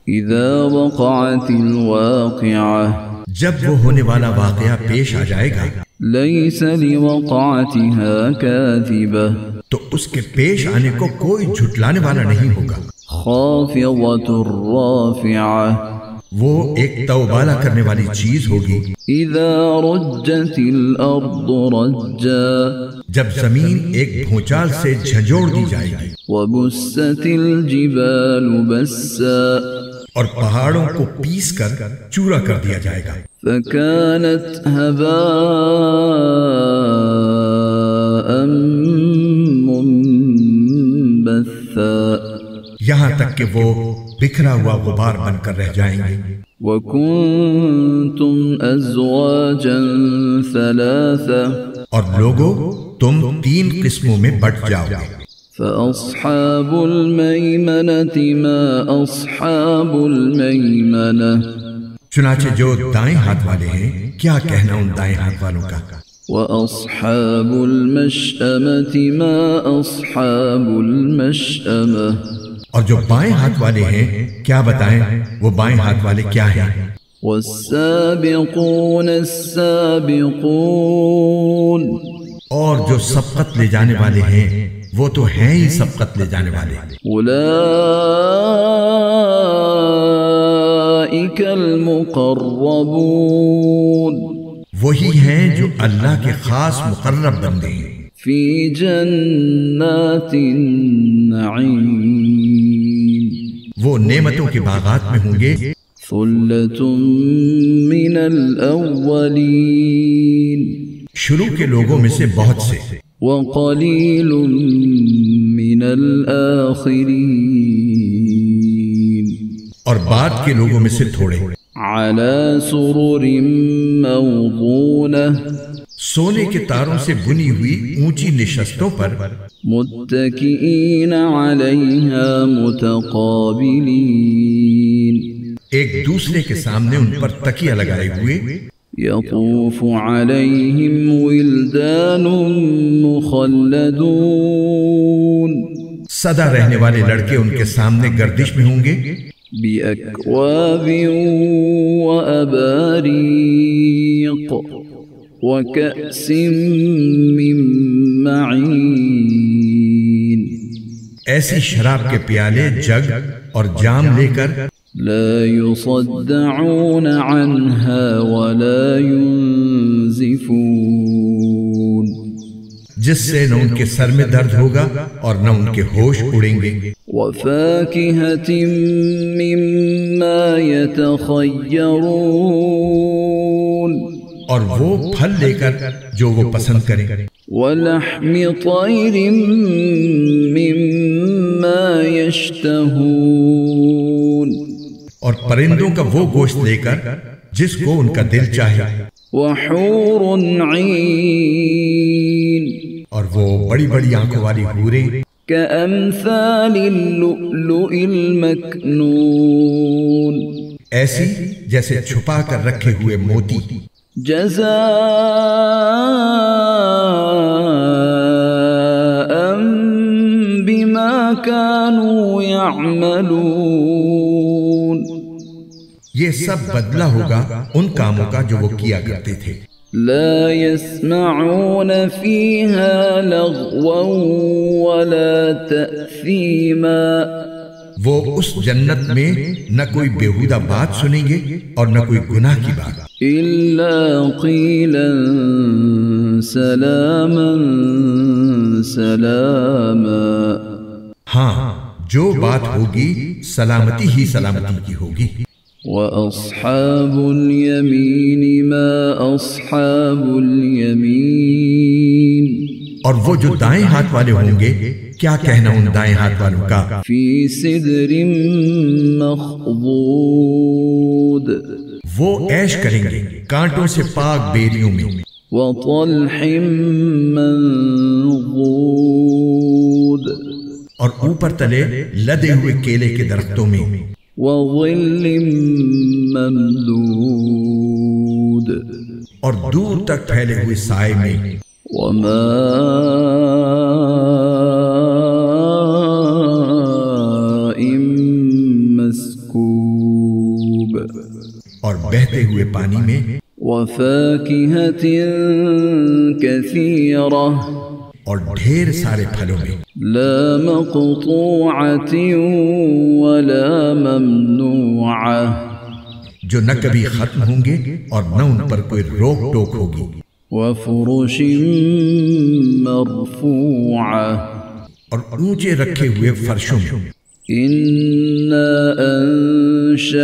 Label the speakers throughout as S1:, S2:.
S1: اذا وقعت الواقعة
S2: جب وہ ہونے والا واقعہ پیش آ جائے گا،
S1: ليس لوقعتها كاذبة
S2: تو اس کے پیش آنے کو کوئی جھٹلانے والا نہیں ہوگا۔
S1: خافضة رافعة
S2: وہ ایک توبالہ کرنے والی چیز ہوگی۔
S1: اذا رجت الارض رجا
S2: جب زمین ایک بھونچال سے جھنجھوڑ دی جائے گی،
S1: وبست الجبال بسا
S2: اور پہاڑوں کو پیس کر چورا کر دیا جائے گا،
S1: فكانت هباء منبثا
S2: یہاں تک کہ وہ بکھرا ہوا غبار بن کر رہ جائیں گے۔
S1: وكنتم ازواجا ثلاثة
S2: اور لوگو تم 3 قسموں میں بٹ جاؤ گے۔
S1: فأصحاب الميمنة ما أصحاب الميمنة
S2: چنانچہ جو دائیں ہاتھ والے ہیں، کیا کہنا ان دائیں ہاتھ والوں کا۔
S1: وأصحاب المشأمة ما أصحاب المشأمة
S2: اور جو بائیں ہاتھ والے ہیں، کیا بتائیں وہ بائیں ہاتھ والے کیا ہیں۔
S1: والسابقون السابقون
S2: اور جو سبقت لے جانے والے ہیں، وہ تو ہیں ہی سبقت لے جانے والے۔
S1: اولئک المقربون
S2: وہی ہیں جو اللہ کے خاص مقرب بندے ہیں،
S1: فی جنات النعیم
S2: وہ نعمتوں کے باغات میں ہوں گے۔
S1: ثلۃ من الاولین
S2: شروع کے لوگوں میں سے بہت سے،
S1: وقلیل من الآخرین
S2: اور بعد کے لوگوں میں سے تھوڑے،
S1: علی سرر موضونہ
S2: سونے کے تاروں سے بنی ہوئی اونچی نشستوں پر،
S1: متکئین علیہا متقابلین
S2: ایک دوسرے کے سامنے ان پر تکیہ لگائے ہوئے،
S1: یطوف علیہم ولدان مخلدون
S2: سدا رہنے والے لڑکے ان کے سامنے گردش میں ہوں گے،
S1: بأکواب وأباریق وكأس من معین
S2: ایسی شراب کے پیالے، جگ اور جام لے کر،
S1: لا يصدعون عنها ولا ينزفون
S2: جس سے نہ ان کے سر میں درد ہوگا اور نہ ان کے ہوش اڑیں گے۔
S1: وفاكهة مما يتخيرون
S2: اور وہ پھل لے کر جو وہ پسند کریں،
S1: ولحم طير مما يشتهون
S2: اور پرندوں کا وہ گوشت لے کر جس کو ان کا دل چاہے،
S1: وحور عین
S2: اور وہ بڑی بڑی آنکھوں والی حوریں،
S1: كأمثال اللؤلؤ المكنون
S2: ایسی جیسے چھپا کر رکھے ہوئے موتی،
S1: جزاء بما كانوا يعملون
S2: یہ سب بدلہ ہوگا ان کاموں کا جو وہ کیا کرتے تھے۔
S1: لا يسمعون فيها لغوا ولا تأثيما
S2: وہ اس جنت میں نہ کوئی بیہودہ بات سنیں گے اور نہ کوئی گناہ کی بات،
S1: إلا قيلا سلاما سلاما
S2: ہاں جو بات ہوگی سلامتی ہی سلامتی کی ہوگی۔
S1: وأصحاب اليمين ما أصحاب اليمين
S2: اور وہ جو دائیں ہاتھ والے ہوں گے، کیا کہنا ان دائیں ہاتھ والوں کا،
S1: في سدر مخضود
S2: وہ عیش کریں گے کانٹوں سے پاک بیریوں میں،
S1: وطلح منضود
S2: اور اوپر تلے لدے ہوئے کیلے کے درختوں میں،
S1: وظل ممدود
S2: اور دور تک پھیلے ہوئے سائے میں،
S1: وماء مسکوب
S2: بہتے ہوئے پانی میں،
S1: وفاكهة كثيرة
S2: اور ڈھیر سارے پھلوں میں،
S1: لا مقطوعة ولا ممنوعة
S2: جو نہ کبھی ختم ہوں گے اور نہ ان پر کوئی روک ٹوک ہوگی،
S1: وفرش مرفوعة
S2: اور اونچے رکھے ہوئے فرشوں میں۔
S1: إنا أنشأناهن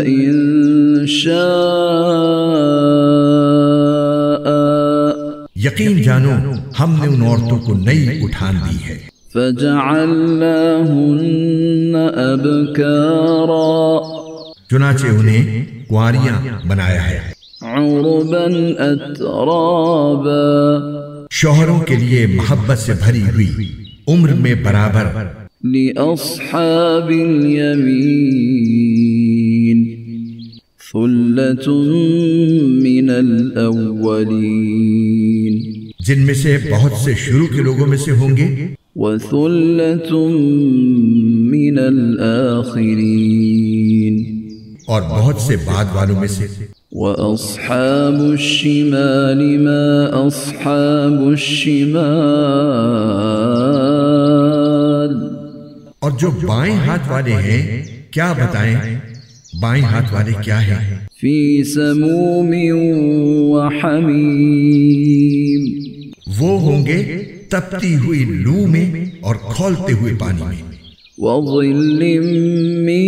S1: إنشاء
S2: یقین جانو ہم نے ان عورتوں کو نئی اٹھان دی ہے،
S1: فجعلناهن أبكارا
S2: چنانچہ انہیں کنواریاں بنایا ہے،
S1: عربا أترابا
S2: شوہروں کے لیے محبت سے بھری ہوئی، عمر میں برابر،
S1: لأصحاب اليمين ثلة من الأولين
S2: جن میں سے بہت سے شروع کے لوگوں میں سے ہوں گے،
S1: وثلة من الآخرين
S2: اور بہت سے بعد والوں میں سے۔
S1: وأصحاب الشمال ما أصحاب الشمال
S2: اور جو بائیں ہاتھ والے ہیں کیا بتائیں، بائیں ہاتھ والے کیا ہیں؟
S1: في سموم وحميم
S2: وہ ہوں گے تپتی ہوئی لو میں اور کھولتے ہوئے پانی میں،
S1: وظل من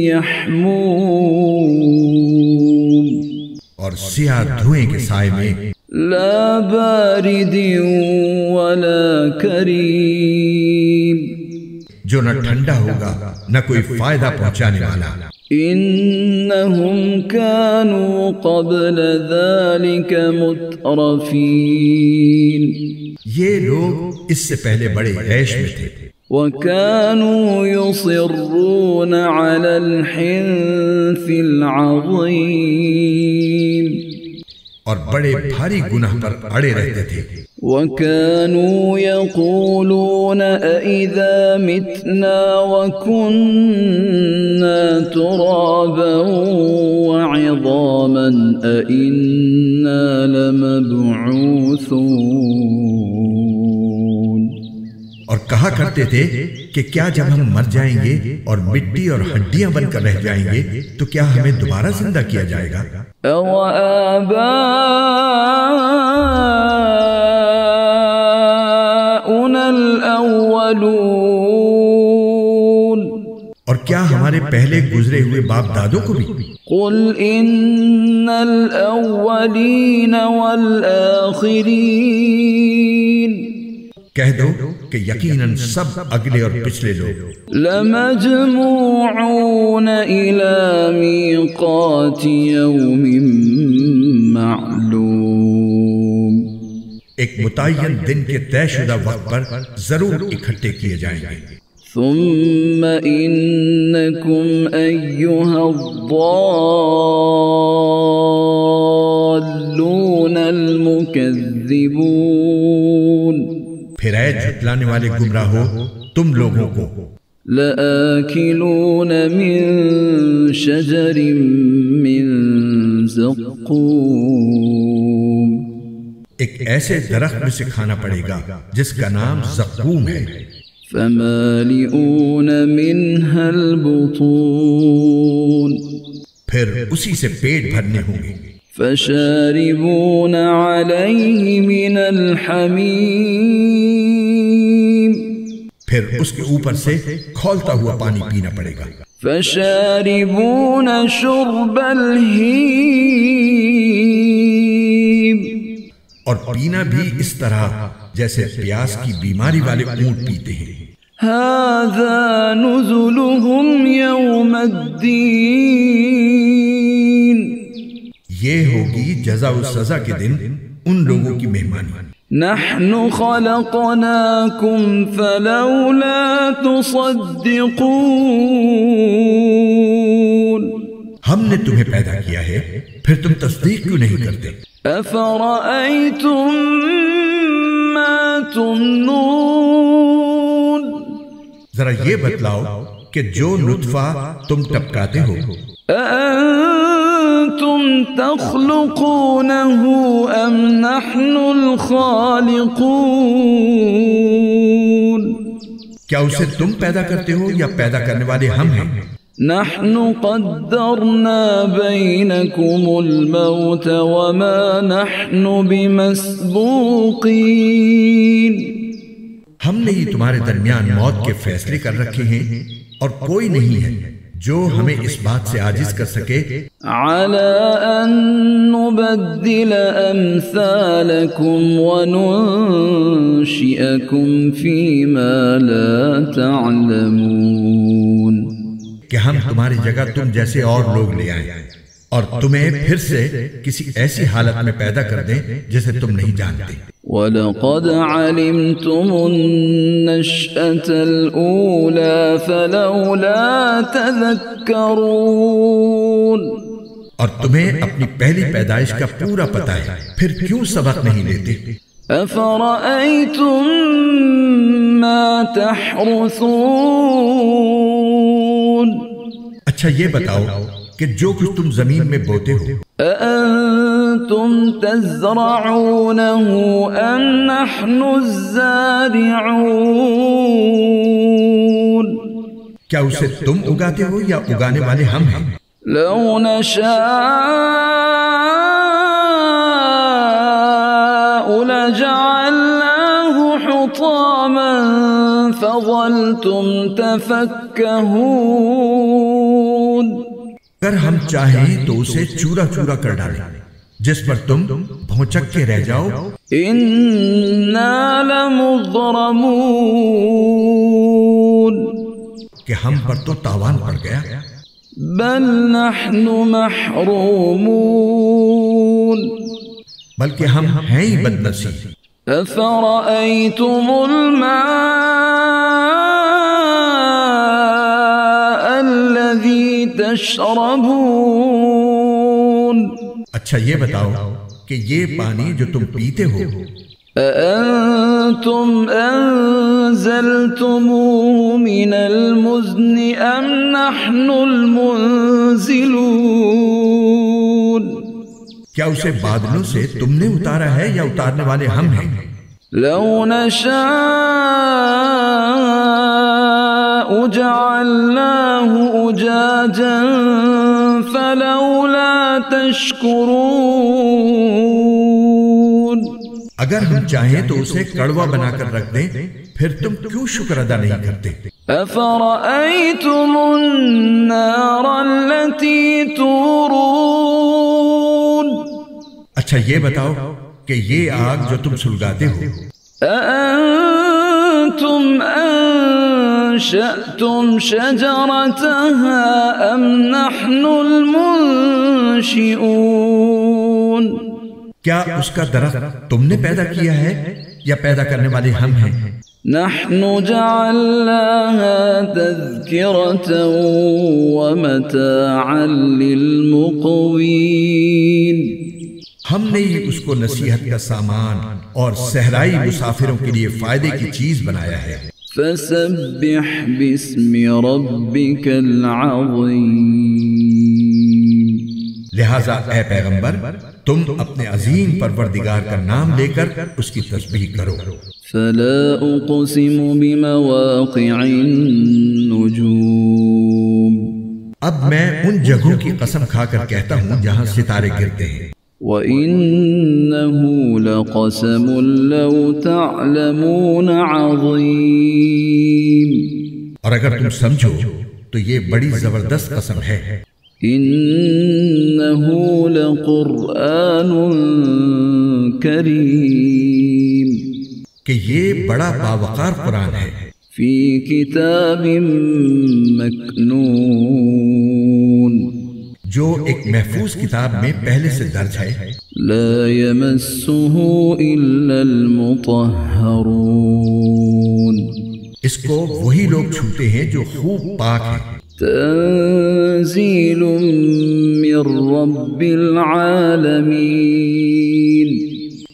S1: يحموم
S2: اور سیاہ دھوئیں کے سائے میں،
S1: لا بارد ولا كريم
S2: جو نہ ٹھنڈا ہوگا نہ کوئی فائدہ پہنچانے والا۔
S1: إنهم كانوا قبل ذلك مترفين
S2: یہ لوگ اس سے پہلے بڑے عیش میں تھے،
S1: وكانوا يصرون على الحنث العظيم
S2: اور بڑے بھاری گناہ پر اڑے رہتے تھے،
S1: وكانوا يقولون أإذا متنا وكنا ترابا وعظاما أإنا لمبعوثون
S2: اور کہا کرتے تھے کہ کیا جب ہم مر جائیں گے اور مٹی اور ہڈیاں بن کر رہ جائیں گے تو کیا ہمیں دوبارہ زندہ کیا جائے گا؟
S1: أَوَآبَاؤُنَا الْأَوَّلُونَ
S2: اور کیا ہمارے پہلے گزرے ہوئے باپ دادوں کو بھی؟
S1: قُلْ إِنَّ الْأَوَّلِينَ وَالْآخِرِينَ
S2: کہہ دو کہ یقیناً سب اگلے اور پچھلے لوگ
S1: لَمَجْمُوعُونَ إِلَى مِيقَاتِ يَوْمٍ مَعْلُومٍ
S2: ایک متعین دن کے طے شدہ وقت پر ضرور اکٹھے کیے جائیں گے۔
S1: ثُمَّ إِنَّكُمْ أَيُّهَا الضَّالُّونَ الْمُكَذِّبُونَ
S2: پھر اے جھٹلانے والے گمراہ ہو تم لوگوں کو،
S1: لَآكِلُونَ مِن شَجَرٍ مِّن زَقُّومٍ
S2: ایک ایسے درخت میں سے کھانا پڑے گا جس کا نام زقوم ہے،
S1: فَمَالِئُونَ مِنْهَا الْبُطُونَ
S2: پھر اسی سے پیٹ بھرنے ہوں گے،
S1: فَشَارِبُونَ عَلَيْهِ مِنَ الْحَمِيمِ
S2: پھر اس کے اوپر سے کھولتا ہوا پانی پینا پڑے گا،
S1: فَشَارِبُونَ شُرْبَ الْهِيمِ
S2: اور پینا بھی اس طرح جیسے پیاس کی بیماری والے اونٹ پیتے ہیں۔
S1: هَذَا نُزُلُهُمْ يَوْمَ الدِّينِ
S2: یہ ہوگی جزا و سزا کے دن ان لوگوں کی مہمانی۔
S1: نَحْنُ خَلَقْنَاكُمْ فَلَوْلَا تُصَدِّقُونَ
S2: ہم نے تمہیں پیدا کیا ہے پھر تم تصدیق کیوں نہیں کرتے؟
S1: أَفَرَأَيْتُمْ مَا تُمْنُونَ
S2: ذرا یہ بتلاؤ کہ جو نطفہ تم ٹپکاتے ہو
S1: أأنتم تخلقونه أم نحن الخالقون
S2: کیا اسے تم پیدا کرتے ہو یا پیدا کرنے والے ہم ہیں؟
S1: نحن قدرنا بينكم الموت وما نحن بمسبوقين
S2: ہم نے یہ تمہارے درمیان موت کے فیصلے کر رکھے ہیں اور کوئی نہیں ہے جو ہمیں اس بات سے عاجز کر سکے
S1: على أن نبدل أمثالكم وننشئكم فيما لا تعلمون
S2: کہ ہم تمہاری جگہ تم جیسے اور لوگ لے آئیں اور تمہیں پھر سے کسی ایسی حالت میں پیدا کر دیں جسے تم نہیں جانتے۔
S1: وَلَقَدْ عَلِمْتُمُ النَّشْأَةَ الْأُولَى فَلَوْلَا تَذَكَّرُونَ
S2: اور تمہیں اپنی پہلی پیدائش کا پورا پتہ ہے، پھر کیوں سبق نہیں لیتے؟
S1: أَفَرَأَيْتُم مَّا تَحْرُثُونَ
S2: اچھا یہ بتاؤ کہ جو کچھ تم زمین میں بوتے ہو،
S1: أَأَنتُمْ تَزْرَعُونَهُ أَمْ نَحْنُ الزَّارِعُونَ
S2: کیا اسے تم اگاتے ہو یا اگانے والے ہم ہیں؟
S1: لَوْ نَشَاءُ لَجَعَلْنَاهُ حُطَامًا فَظَلْتُمْ تَفَكَّهُونَ
S2: اگر ہم چاہیں تو اسے چورا چورا کر ڈالیں جس پر تم بھونچک کے رہ جاؤ۔
S1: إِنَّا لَمُغْرَمُونَ
S2: کہ ہم پر تو تاوان پڑ گیا۔
S1: بَلْ نَحْنُ مَحْرُومُونَ
S2: بلکہ ہم ہیں ہی بد نصیب۔
S1: أَفَرَأَيْتُمُ الْمَاءَ الَّذِي تَشْرَبُونَ
S2: اچھا یہ بتاؤ کہ یہ پانی جو تم پیتے ہو،
S1: أَأَنتُمْ أَنزَلْتُمُوهُ مِنَ الْمُزْنِ أَمْ نَحْنُ الْمُنزِلُونَ
S2: کیا اسے بادلوں سے تم نے اتارا ہے یا اتارنے والے ہم ہیں؟
S1: لَوْ نَشَاءُ جَعَلْنَاهُ أُجَاجًا فَلَوْلَا تَشْكُرُونَ
S2: اگر ہم چاہیں تو اسے کڑوا بنا کر رکھ دیں، پھر تم کیوں شکر ادا نہیں کرتے؟
S1: أَفَرَأَيْتُمُ النَّارَ الَّتِي تُورُونَ
S2: اچھا یہ بتاؤ کہ یہ آگ جو تم سلگاتے ہو،
S1: أَأَنتُمْ أَنشَأْتُمْ شَجَرَتَهَا أَمْ نَحْنُ الْمُنشِئُونَ
S2: کیا اس کا درخت تم نے پیدا کیا ہے یا پیدا کرنے والے ہم ہیں؟
S1: نحن جعلناها تذكرة ومتاعا للمقوين
S2: ہم نے اس کو نصیحت کا سامان اور صحرائی مسافروں کے لیے فائدے کی چیز بنایا ہے۔
S1: فسبح باسم ربك العظيم
S2: لہذا اے پیغمبر تم اپنے عظیم پروردگار کا نام لے کر اس کی تسبیح کرو۔
S1: فلا أقسم بمواقع النجوم
S2: اب میں ان جگہوں کی قسم کھا کر کہتا ہوں جہاں ستارے گرتے ہیں۔
S1: وَإِنَّهُ لَقَسَمٌ لَوْ تَعْلَمُونَ عَظِيمٌ
S2: اور اگر تم سمجھو تو یہ بڑی زبردست قسم ہے۔
S1: إِنَّهُ لَقُرْآنٌ كَرِيمٌ
S2: کہ یہ بڑا باوقار قرآن ہے،
S1: فِي كِتَابٍ مَكْنُونٍ
S2: جو ایک محفوظ کتاب میں پہلے سے درج ہے۔
S1: لا يمسه إلا المطهرون
S2: اس کو وہی لوگ چھوتے ہیں جو خوب پاک ہیں۔
S1: تنزيل من رب العالمين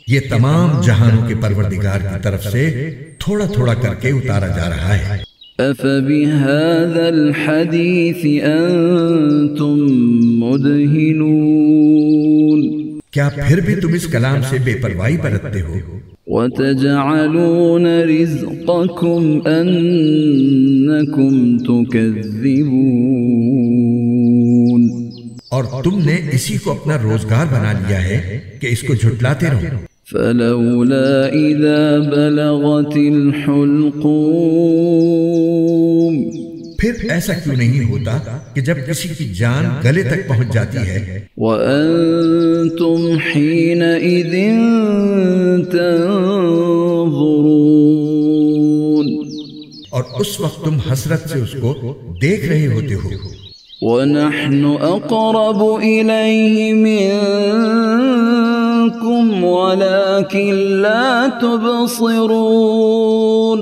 S2: یہ تمام جہانوں کے پروردگار کی طرف سے تھوڑا تھوڑا کر کے اتارا جا رہا ہے۔
S1: أفبهذا الحديث أنتم مدهنون
S2: کیا پھر بھی تم اس کلام سے بے پرواہی برتتے ہو؟
S1: وتجعلون رزقكم أنكم تكذبون
S2: اور تم نے اسی کو اپنا روزگار بنا لیا ہے کہ اس کو جھٹلاتے رہو۔
S1: فلولا إذا بلغت الحلقوم،
S2: پھر ایسا کیوں نہیں ہوتا کہ جب کسی کی جان گلے تک پہنچ جاتی ہے
S1: وأنتم حينئذ تنظرون،
S2: اور اس وقت تم حسرت سے اس کو دیکھ رہے ہوتے ہو۔
S1: ونحن أقرب إليه منكم ولكن لا تبصرون،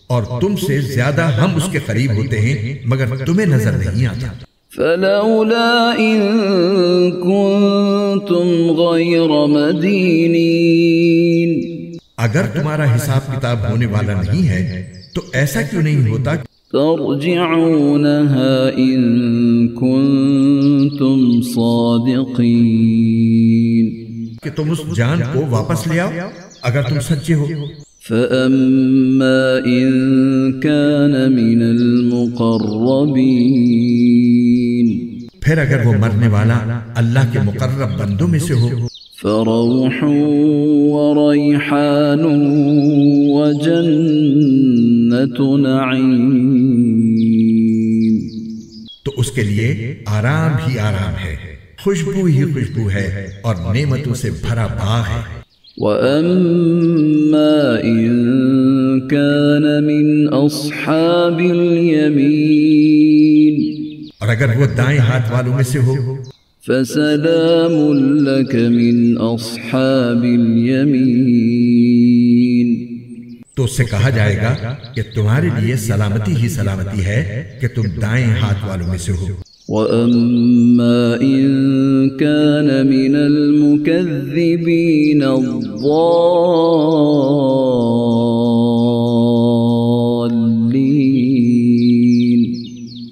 S2: اور تم سے زیادہ ہم اس کے قریب ہوتے ہیں مگر تمہیں نظر نہیں آتا۔
S1: فلولا إن كنتم غير مدينين،
S2: اگر تمہارا حساب کتاب ہونے والا نہیں ہے تو ایسا کیوں نہیں ہوتا
S1: ترجعونها إن كنتم صادقين،
S2: کہ تم اس جان کو واپس لے آؤ اگر تم سچے ہو۔
S1: فأما إن كان من المقربين،
S2: پھر اگر وہ مرنے والا اللہ کے مقرب بندوں میں سے ہو
S1: فروح وريحان وجنة نعيم،
S2: تو اس کے لیے آرام ہی آرام ہے، خوشبو ہی خوشبو ہے اور نعمتوں سے بھرا باغ ہے۔
S1: وأما إن كان من أصحاب اليمين،
S2: اور اگر وہ دائیں ہاتھ والوں میں سے ہو
S1: فسلام لك من أصحاب اليمين،
S2: تو اس سے کہا جائے گا کہ تمہارے لیے سلامتی ہی سلامتی ہے کہ تم دائیں ہاتھ والوں میں سے ہو۔
S1: وأما إن كان من المكذبين الضالين،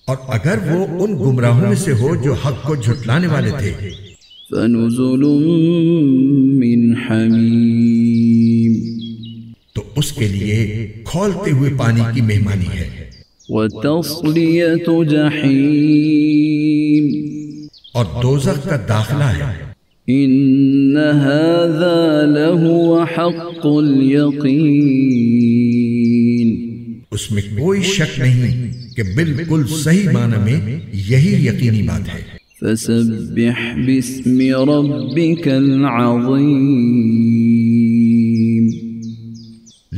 S2: اور اگر وہ ان گمراہوں میں سے ہو جو حق کو جھٹلانے والے تھے
S1: فنزل من حمیم،
S2: تو اس کے لیے کھولتے ہوئے پانی کی مہمانی ہے۔
S1: وتصلیۃ جحیم،
S2: اور دوزخ کا داخلہ ہے۔
S1: ان هذا لهو حق اليقین،
S2: اس میں کوئی شک نہیں کہ بالکل صحیح معنی میں یہی یقینی بات ہے۔
S1: فسبح باسم ربك العظیم،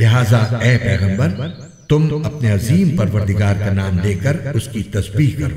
S2: لہذا اے پیغمبر تم اپنے عظیم پروردگار کا نام لے کر اس کی تسبیح کرو۔